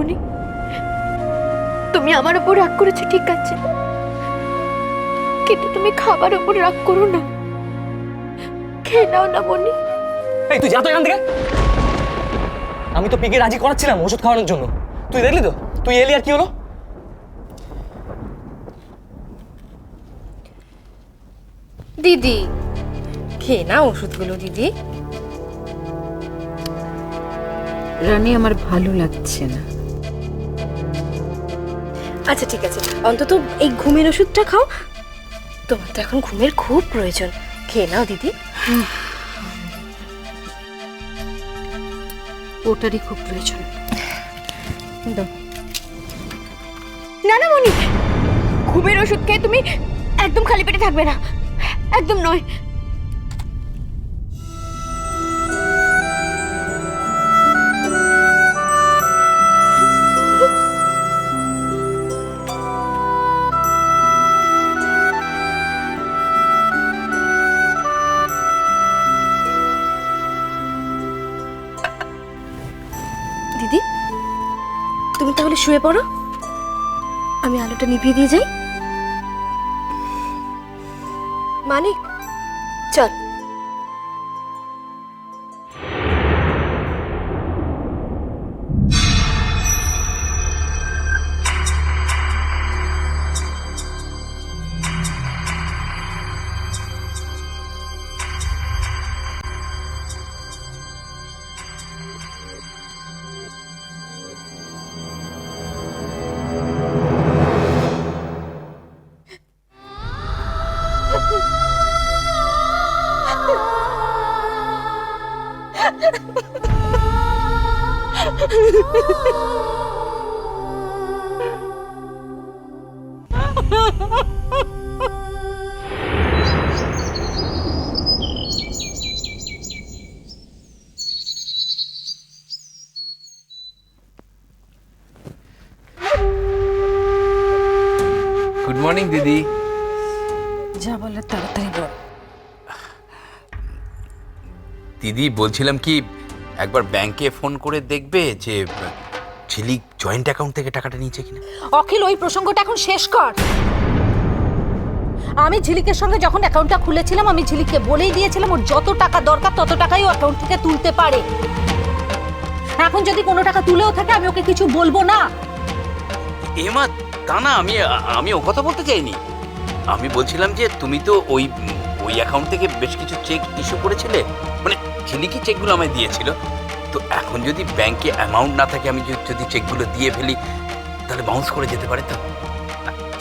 মনি, তুমি আমার উপর রাগ করেছো ঠিক আছে, কিন্তু তুমি খাবার উপর রাগ করো না। খেয়ে নাও না মনি। এই তুই যা তো এখান থেকে। আমি তো পিকে রাজি করাচ্ছিলাম ওষুধ খাওয়ানোর জন্য, তুই দেখলি তো তুই এলি আর কি হলো। দিদি খেয়ে না ওষুধগুলো দিদি। রানী আমার ভালো লাগছে না। আচ্ছা ঠিক আছে, অন্তত এই ঘুমের ওষুধটা খাও, তোমার তো এখন ঘুমের খুব প্রয়োজন। খেয়ে নাও দিদি। ওটারই খুব প্রয়োজন। না না মনি, ঘুমের ওষুধ খেয়ে তুমি একদম খালি পেটে থাকবে না, একদম নয়। দিদি তুমি তাহলে শুয়ে পড়ো, আমি আলোটা নিভিয়ে দিয়ে যাই। মানিক চল। গুড মর্নিং দিদি। যা বলার তাড়াতাড়ি বল। দিদি বলছিলাম কি, একবার ব্যাংকে ফোন করে দেখবে যে ঝিলিক জয়েন্ট অ্যাকাউন্ট থেকে টাকাটা নিয়েছে কিনা। অখিল ওই প্রসঙ্গটা এখন শেষ কর। আমি ঝিলিকের সঙ্গে যখন অ্যাকাউন্টটা খুলেছিলাম আমি ঝিলিককে বলেই দিয়েছিলাম ওর যত টাকা দরকার তত টাকাই ও অ্যাকাউন্ট থেকে তুলতে পারে। এখন যদি কোনো টাকা তুলেও থাকে আমি ওকে কিছু বলবো না। এমা তা না, আমি ও কথা বলতে চাইনি। আমি বলছিলাম যে তুমি তো ওই অ্যাকাউন্ট থেকে বেশ কিছু চেক ইস্যু করেছিলে, মানে ঝিলিকই চেকগুলো আমায় দিয়েছিল। তো এখন যদি ব্যাংকে অ্যামাউন্ট না থাকে, আমি যদি চেকগুলো দিয়ে ফেলি তাহলে বাউন্স করে যেতে পারে। তো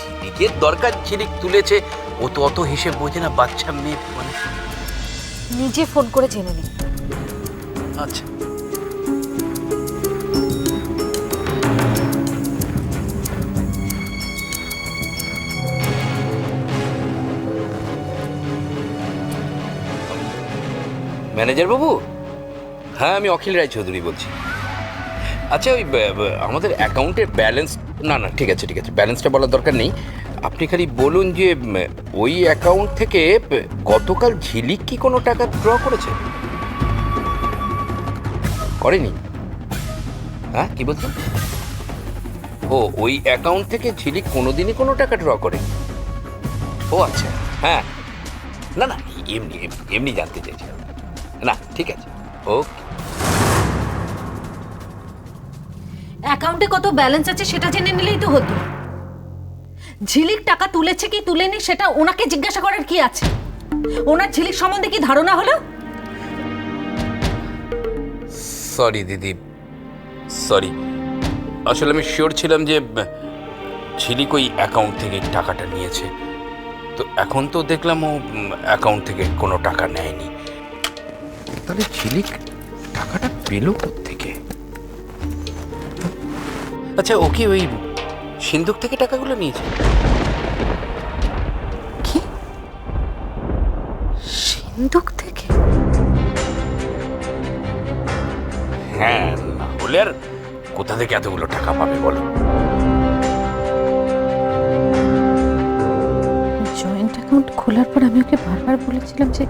ঝিলিকের দরকার, ঝিলিক তুলেছে, ও তো অত হিসেব বোঝে না, বাচ্চা মেয়ে মানে। নিজে ফোন করে জেনে নি। আচ্ছা ম্যানেজার বাবু, হ্যাঁ আমি অখিল রায়চৌধুরী বলছি। আচ্ছা ওই আমাদের অ্যাকাউন্টের ব্যালেন্স, না না ঠিক আছে ঠিক আছে, ব্যালেন্সটা বলার দরকার নেই। আপনি খালি বলুন যে ওই অ্যাকাউন্ট থেকে গতকাল ঝিলিক কি কোনো টাকা ড্র করেছে? করেনি? হ্যাঁ কি বলছেন? ও ওই অ্যাকাউন্ট থেকে ঝিলিক কোনোদিনই কোনো টাকা ড্র করে? ও আচ্ছা, হ্যাঁ না না এমনি এমনি জানতে চাইছি। না ঠিক আছে, ওকে। অ্যাকাউন্টে কত ব্যালেন্স আছে সেটা জেনে নিলেই তো হতো। ঝিলিক টাকা তুলেছে কি তুলেনি সেটা ওনাকে জিজ্ঞাসা করার কি আছে? ওনার ঝিলিক সম্বন্ধে কি ধারণা হলো? সরি দিদি, সরি। আসলে আমি শিওর ছিলাম যে ঝিলিক ওই অ্যাকাউন্ট থেকে টাকাটা নিয়েছে। তো এখন তো দেখলাম ও অ্যাকাউন্ট থেকে কোনো টাকা নেয়নি। তাহলে ঝিলিক টাকাটা পেল থেকে? আচ্ছা ও কি ওই সিন্ধুক থেকে টাকাগুলো নিয়েছে? কি? সিন্ধুক থেকে? হ্যাঁ, না হলে আর কোথা থেকে এতগুলো টাকা পাবে বলো? জয়েন্ট অ্যাকাউন্ট খোলার পর আমি ওকে বারবার বলেছিলাম যে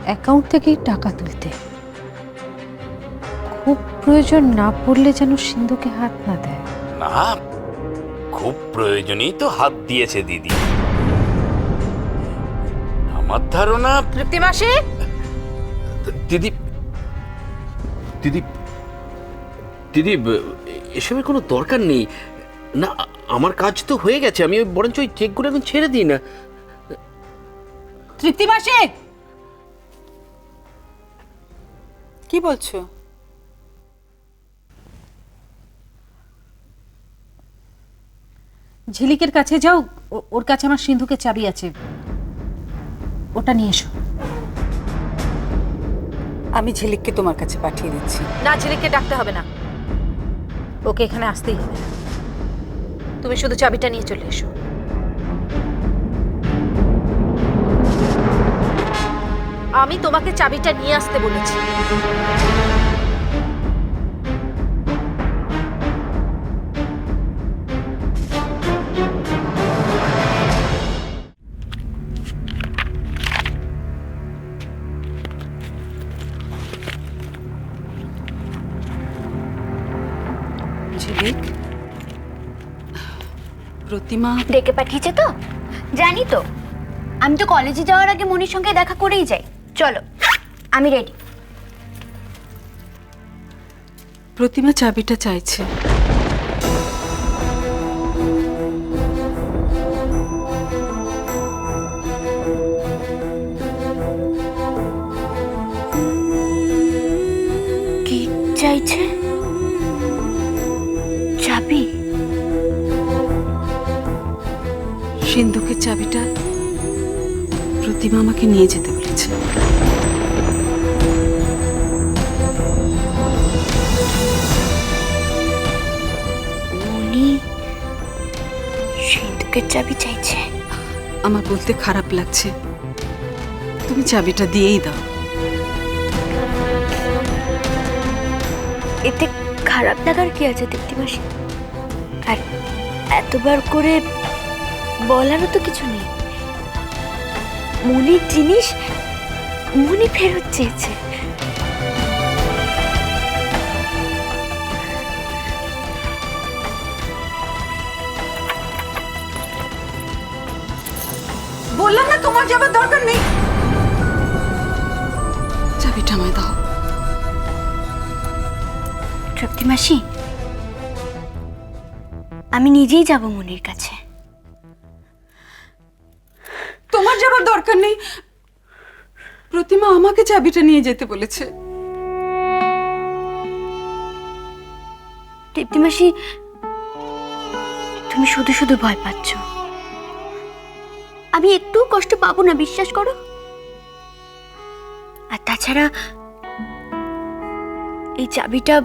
অ্যাকাউন্ট থেকেই টাকা তুলতে। খুব প্রয়োজন না পড়লে যেন সিন্ধুকে হাত না দেয়। না, খুব প্রয়োজনেই তো হাত দিয়েছে দিদি। আমার ধারণা তৃপ্তি মাসি, দিদি দিদি দিদি এসবের কোনো দরকার নেই। না, আমার কাজ তো হয়ে গেছে, আমি বরঞ্চ ওই চেকগুলো এখন ছেড়ে দিই না। তৃপ্তি মাসি, কি বলছো? ঝিলিকের কাছে যাও, ওর কাছে আমার সিন্ধুকে চাবি আছে, ওটা নিয়ে এসো। আমি ঝিলিককে তোমার কাছে পাঠিয়ে দিচ্ছি। না, ঝিলিককে ডাকতে হবে না, ওকে এখানে আসতেই হবে। তুমি শুধু চাবিটা নিয়ে চলে এসো। আমি তোমাকে চাবিটা নিয়ে আসতে বলেছি। ঝিলিক, প্রতিমা ডেকে পাঠিয়েছে তো? জানি তো, আমি তো কলেজে যাওয়ার আগে মনির সঙ্গে দেখা করেই যাই। চলো, আমি রেডি। প্রতিমা চাবিটা চাইছে। কি চাইছে? চাবি? সিন্ধুকের চাবিটা প্রতিমা আমাকে নিয়ে যেতে বলেছে। মনি সিন্ধুকের চাবি চাইছে? আমার বলতে খারাপ লাগছে, তুমি চাবিটা দিয়েই দাও। এতে খারাপ লাগার কি আছে দীপ্তি মাসি? আর এতবার করে বলারও তো কিছু নেই। মনির জিনিস মনি ফেরত চেয়েছে। বললাম না তোমার যাবার দরকার নেই। চাবিটা আমায় দাও। তৃপ্তি মাসি, আমি নিজেই যাব মনির কাছে। তোমার যাবার দরকার নেই, প্রতিমা আমাকে চাবিটা নিয়ে যেতে বলেছে। তৃপ্তি মাসি, তুমি শুধু শুধু ভয় পাচ্ছ। আমি একটু কষ্ট পাবো না, বিশ্বাস করো। আর তাছাড়া এই চাবিটা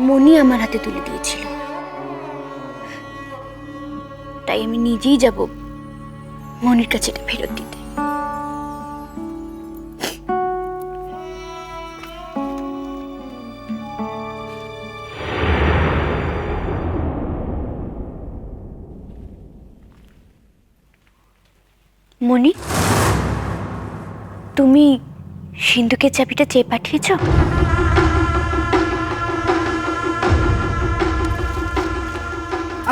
মনি আমার হাতে তুলে দিয়েছিল, তাই আমি নিজেই যাব মনির কাছে এটা ফেরত দিতে। মনি, তুমি সিন্ধুকের চাবিটা চেয়ে পাঠিয়েছ?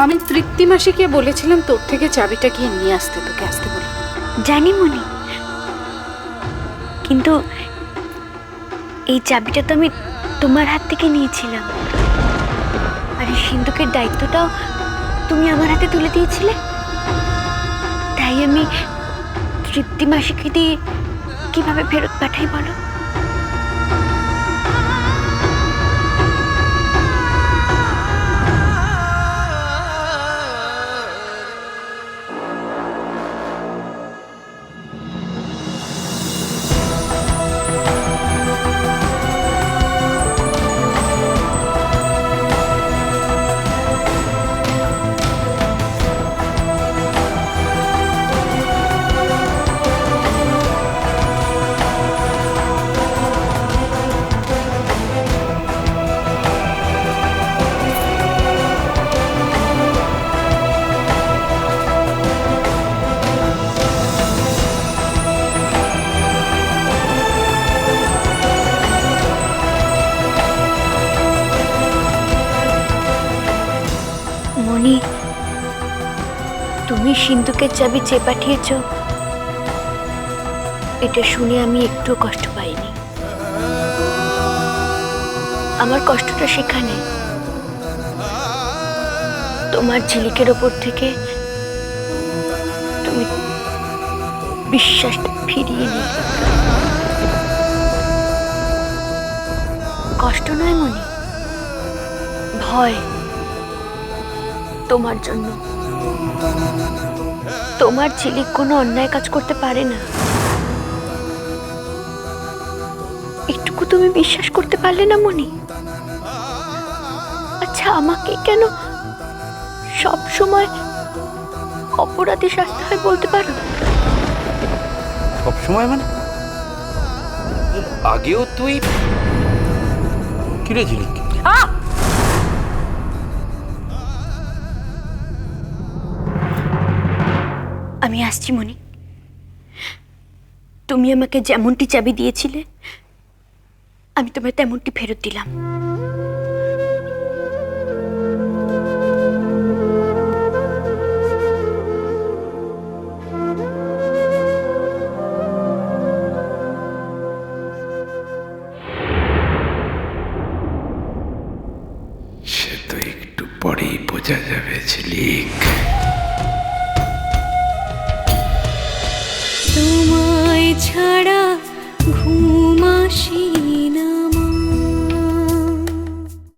আমি তৃপ্তি মাসিকে বলেছিলাম তোর থেকে চাবিটা গিয়ে নিয়ে আসতে, তোকে আসতে বলি। জানি মনি, কিন্তু এই চাবিটা তো আমি তোমার হাত থেকে নিয়েছিলাম, আর এই সিন্ধুকের দায়িত্বটাও তুমি আমার হাতে তুলে দিয়েছিলে। তাই আমি তৃপ্তি মাসিকে দিয়ে কিভাবে ফেরত পাঠাই বলো? মনি, তুমি সিন্ধুকের চাবি চেয়ে পাঠিয়েছ, এটা শুনে আমি একটু কষ্ট পাইনি। আমার কষ্টটা সেখানে, তোমার ঝিলিকের ওপর থেকে তুমি বিশ্বাসটা ফিরিয়ে নিলে। কষ্ট নয় মনি, ভয় তোমার জন্য। তোমার ঝিলিক কোনো অন্যায় কাজ করতে পারে না, একটুকু তুমি বিশ্বাস করতে পারলে না মনি? আচ্ছা, আমাকে কেন সব সময় অপরাধী শাস্তি হয় বলতে পারো? সব সময় মানে? আগেও তুই কিরে ঝিলিক? আমি আসছি মনি। তুমি আমাকে যেমনটি চাবি দিয়েছিলে, আমি তোমায় তেমনটি ফেরত দিলাম। সে তো একটু পরেই বোঝা যাবে ঝিলিক। তোমায় ছাড়া ঘুম আসি